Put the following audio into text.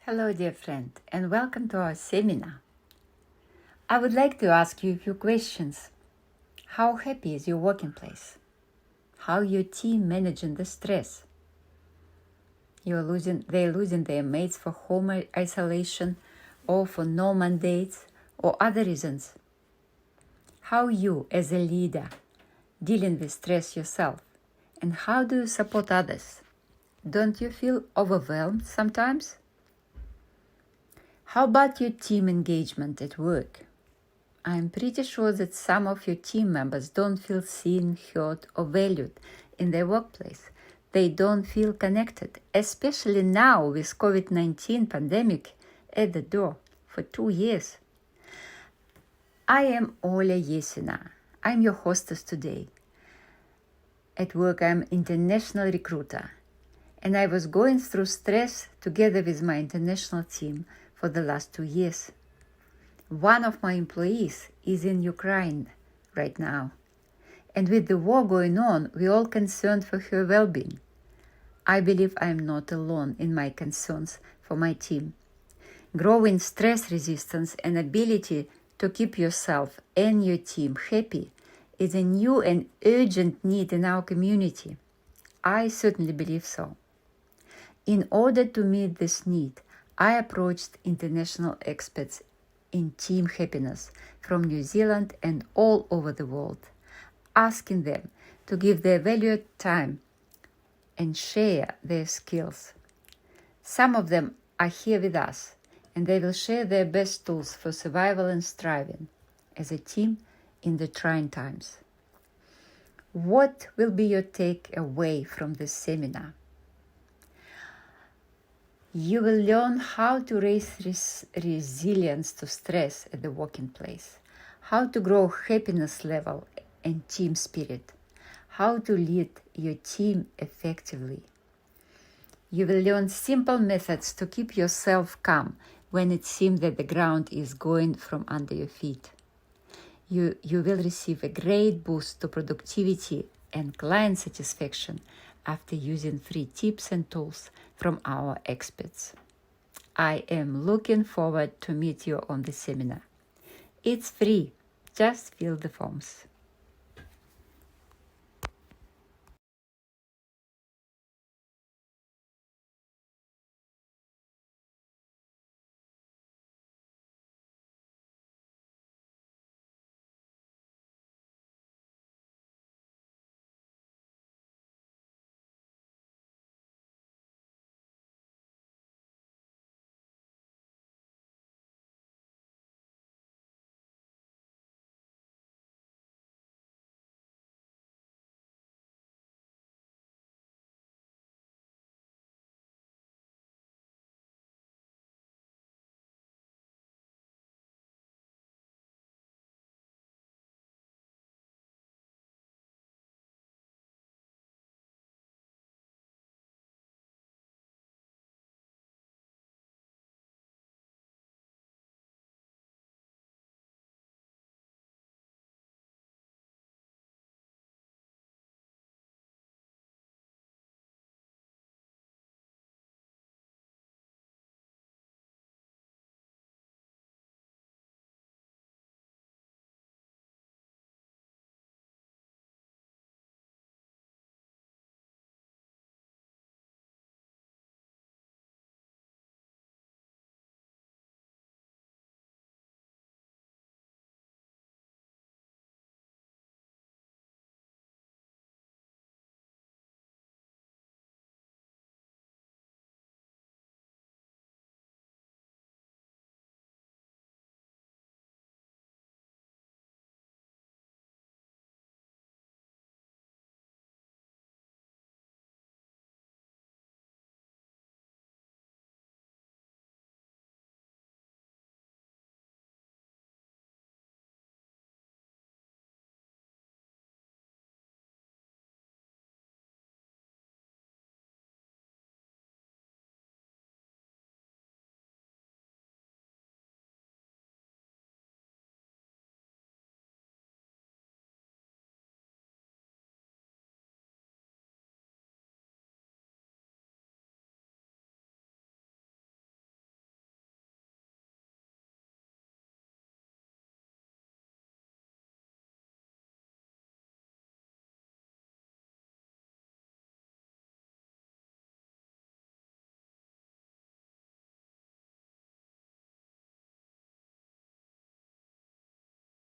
Hello, dear friend, and welcome to our seminar. I would like to ask you a few questions. How happy is your working place? How your team managing the stress? They're losing their mates for home isolation or for no mandates or other reasons. How you, as a leader, dealing with stress yourself, and how do you support others? Don't you feel overwhelmed sometimes? How about your team engagement at work? I'm pretty sure that some of your team members don't feel seen, heard, or valued in their workplace. They don't feel connected, especially now with COVID-19 pandemic at the door for 2 years. I am Oля Yesina. I'm your hostess today. At work, I'm international recruiter, and I was going through stress together with my international team for the last 2 years. One of my employees is in Ukraine right now, and with the war going on, we're all concerned for her well-being. I believe I'm not alone in my concerns for my team. Growing stress resistance and ability to keep yourself and your team happy is a new and urgent need in our community. I certainly believe so. In order to meet this need, I approached international experts in team happiness from New Zealand and all over the world, asking them to give their valued time and share their skills. Some of them are here with us, and they will share their best tools for survival and striving as a team in the trying times. What will be your takeaway from this seminar? You will learn how to raise resilience to stress at the working place, how to grow happiness level and team spirit, how to lead your team effectively. You will learn simple methods to keep yourself calm when it seems that the ground is going from under your feet. You will receive a great boost to productivity and client satisfaction after using free tips and tools from our experts. I am looking forward to meet you on the seminar. It's free. Just fill the forms.